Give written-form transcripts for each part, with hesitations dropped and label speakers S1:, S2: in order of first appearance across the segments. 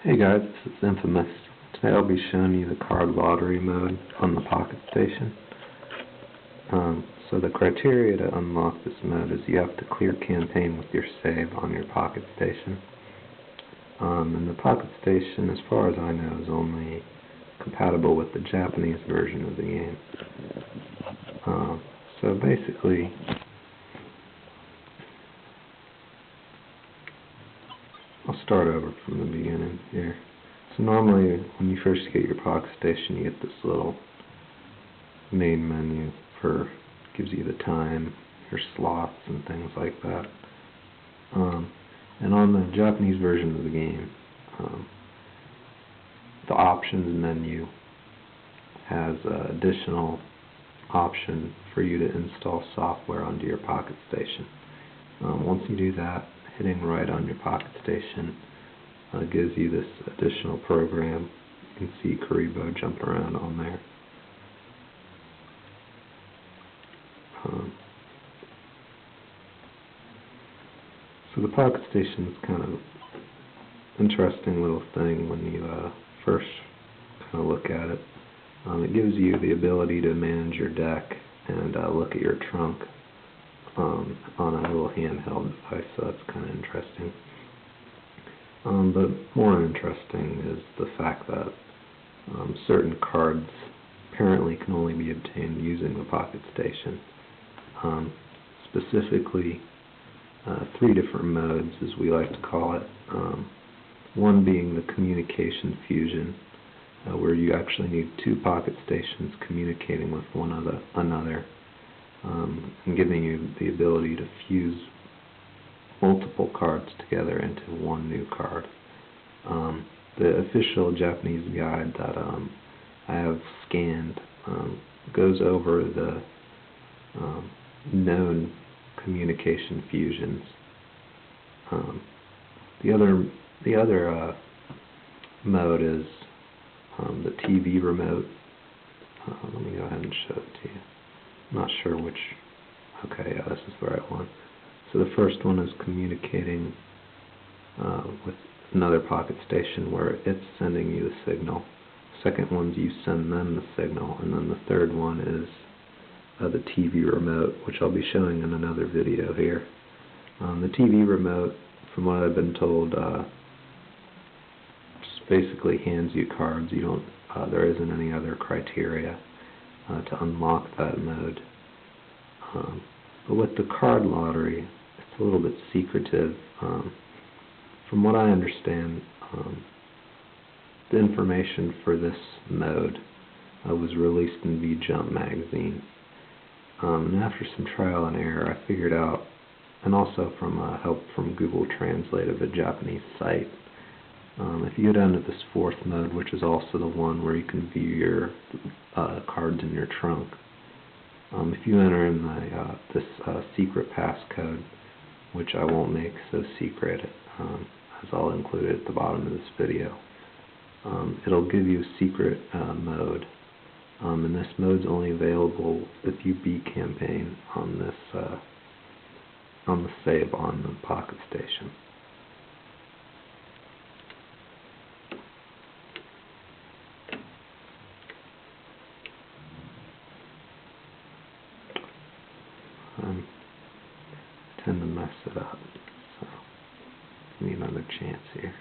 S1: Hey guys, this is Infamous. Today I'll be showing you the card lottery mode on the Pocket Station. So the criteria to unlock this mode is you have to clear campaign with your save on your Pocket Station. And the Pocket Station, as far as I know, is only compatible with the Japanese version of the game. So basically, I'll start over from the beginning here. So normally, when you first get your Pocket Station, you get this little main menu gives you the time, your slots, and things like that. And on the Japanese version of the game, the options menu has an additional option for you to install software onto your Pocket Station. Once you do that, hitting right on your Pocket Station gives you this additional program. You can see Kuriboh jumping around on there. So the Pocket Station is kind of an interesting little thing when you first kind of look at it. It gives you the ability to manage your deck and look at your trunk on a little handheld device, so that's kind of interesting. But more interesting is the fact that certain cards apparently can only be obtained using the Pocket Station. Specifically, 3 different modes, as we like to call it. One being the communication fusion, where you actually need 2 Pocket Stations communicating with one another, and giving you the ability to fuse multiple cards together into one new card. The official Japanese guide that I have scanned goes over the known communication fusions. The other mode is the TV remote. Let me go ahead and show it to you. I'm not sure which. Okay, yeah, this is the right one. So the first one is communicating with another Pocket Station where it's sending you the signal. The second one's you send them the signal, and then the third one is the TV remote, which I'll be showing in another video here. The TV remote, from what I've been told, just basically hands you cards. You don't. There isn't any other criteria to unlock that mode. But with the card lottery, it's a little bit secretive. From what I understand, the information for this mode was released in V-Jump magazine. And after some trial and error, I figured out, and also from help from Google Translate of a Japanese site, if you go down to this 4th mode, which is also the one where you can view your cards in your trunk, if you enter in this secret passcode, which I won't make so secret, as I'll include it at the bottom of this video, it'll give you a secret mode. And this mode's only available if you beat campaign on this on the save on the Pocket Station. I tend to mess it up, so give me another chance here.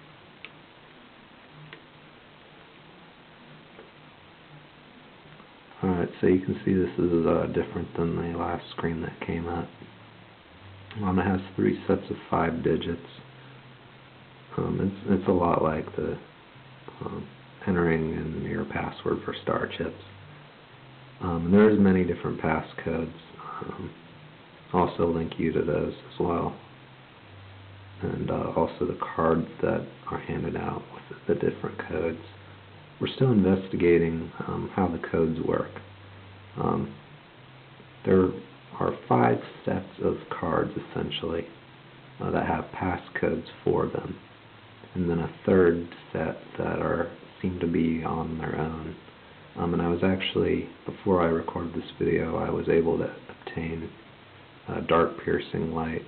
S1: Alright, so you can see this is different than the last screen that came up. It has 3 sets of 5 digits. It's a lot like the entering in your password for Star Chips. There's many different passcodes. I'll also link you to those as well. And also the cards that are handed out with the different codes. We're still investigating how the codes work. There are 5 sets of cards, essentially, that have passcodes for them, and then a 3rd set that seem to be on their own. And I was actually, before I recorded this video, I was able to obtain dark piercing light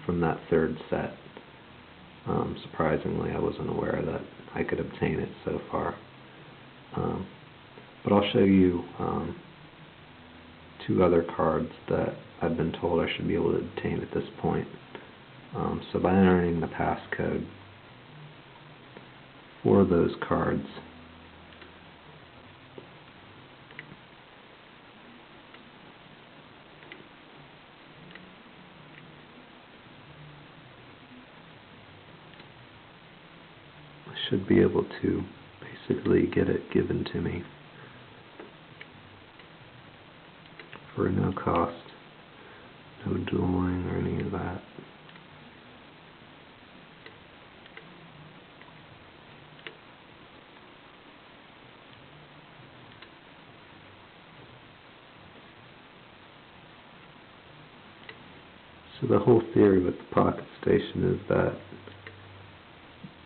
S1: from that 3rd set. Surprisingly, I wasn't aware that I could obtain it so far. But I'll show you two other cards that I've been told I should be able to obtain at this point. So by entering the passcode for those cards, I should be able to basically get it given to me for no cost, no dueling or any of that. So the whole theory with the Pocket Station is that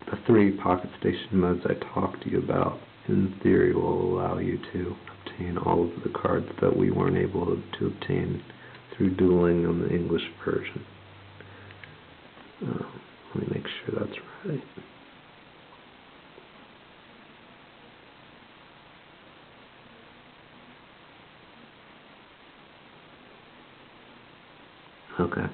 S1: the 3 Pocket Station modes I talked to you about, in theory, will allow you to obtain all of the cards that we weren't able to obtain through dueling on the English version. Let me make sure that's right. Okay.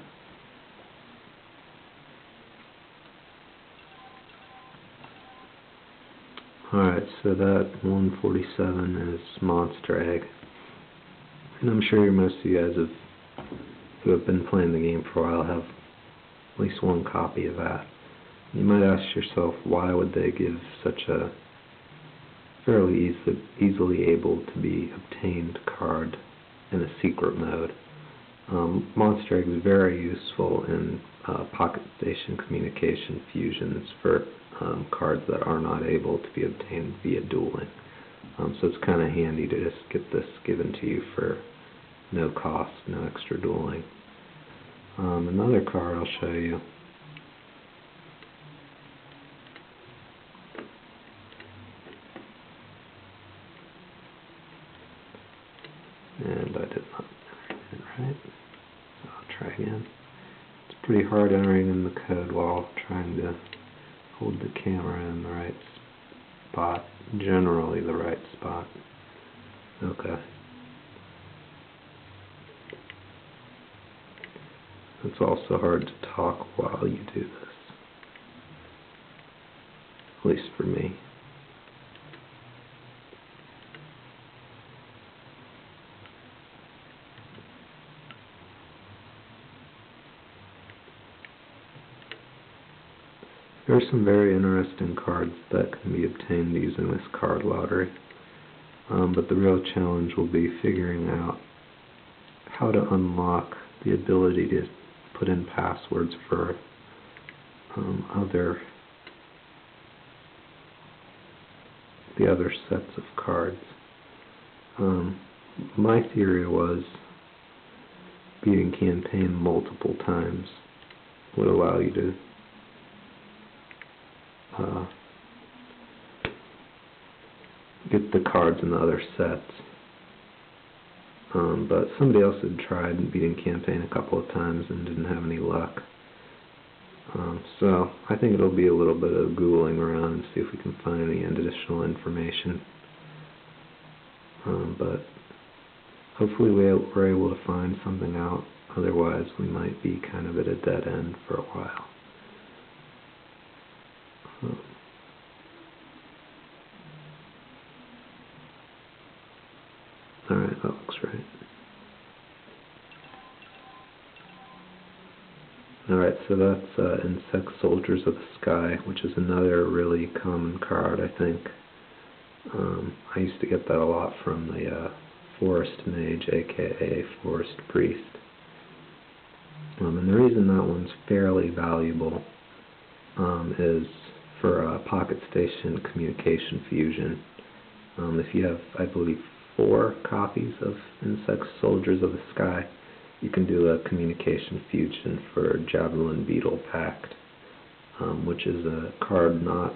S1: Alright, so that 147 is Monster Egg. And I'm sure most of you guys who have been playing the game for a while have at least one copy of that. You might ask yourself, why would they give such a fairly easily able to be obtained card in a secret mode? Monster Egg is very useful in Pocket Station communication fusions for cards that are not able to be obtained via dueling. So it's kind of handy to just get this given to you for no cost, no extra dueling. Another card I'll show you. And I did not enter it right. So I'll try again. It's pretty hard entering in the code while trying to hold the camera in the right spot, generally the right spot. Okay. It's also hard to talk while you do this, at least for me. There are some very interesting cards that can be obtained using this card lottery, but the real challenge will be figuring out how to unlock the ability to put in passwords for the other sets of cards. My theory was beating campaign multiple times would allow you to get the cards in the other sets. But somebody else had tried beating campaign a couple of times and didn't have any luck. So I think it'll be a little bit of Googling around and see if we can find any additional information. But hopefully we're able to find something out. Otherwise we might be kind of at a dead end for a while. Alright, that looks right. Alright, so that's Insect Soldiers of the Sky, which is another really common card, I think. I used to get that a lot from the Forest Mage, aka Forest Priest. And the reason that one's fairly valuable is for Pocket Station communication fusion. If you have, I believe, 4 copies of Insect Soldiers of the Sky, you can do a communication fusion for Javelin Beetle Pact, which is a card not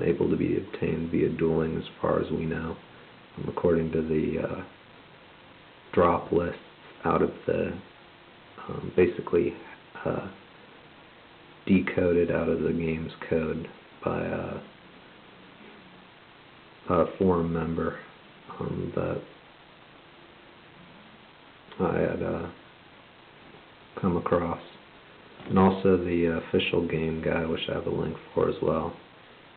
S1: able to be obtained via dueling as far as we know, according to the drop lists out of the, basically decoded out of the game's code by a forum member that I had come across. And also the official game guide, which I have a link for as well,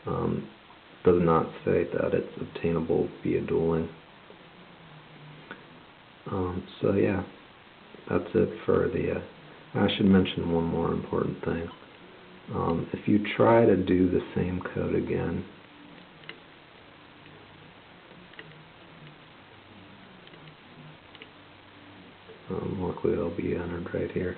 S1: does not state that it's obtainable via dueling. So yeah, that's it for the, I should mention one more important thing. If you try to do the same code again, luckily it'll be entered right here.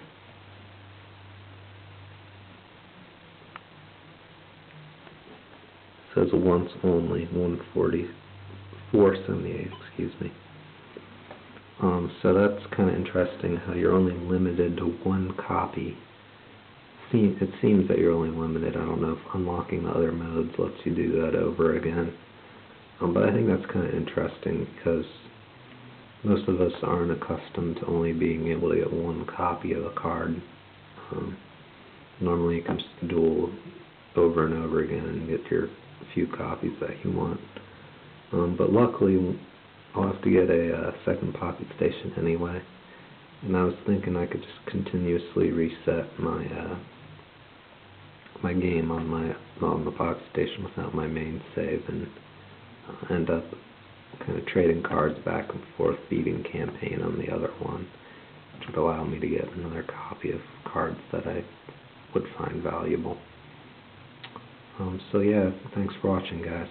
S1: It says once only, 144.78, excuse me. So that's kind of interesting how you're only limited to one copy. It seems that you're only limited. I don't know if unlocking the other modes lets you do that over again. But I think that's kind of interesting because most of us aren't accustomed to only being able to get one copy of a card. Normally you can just duel over and over again and get your few copies that you want. But luckily I'll have to get a second Pocket Station anyway, and I was thinking I could just continuously reset my my game on the Pocket Station without my main save, and end up kind of trading cards back and forth, beating campaign on the other one, which would allow me to get another copy of cards that I would find valuable. So yeah, thanks for watching, guys.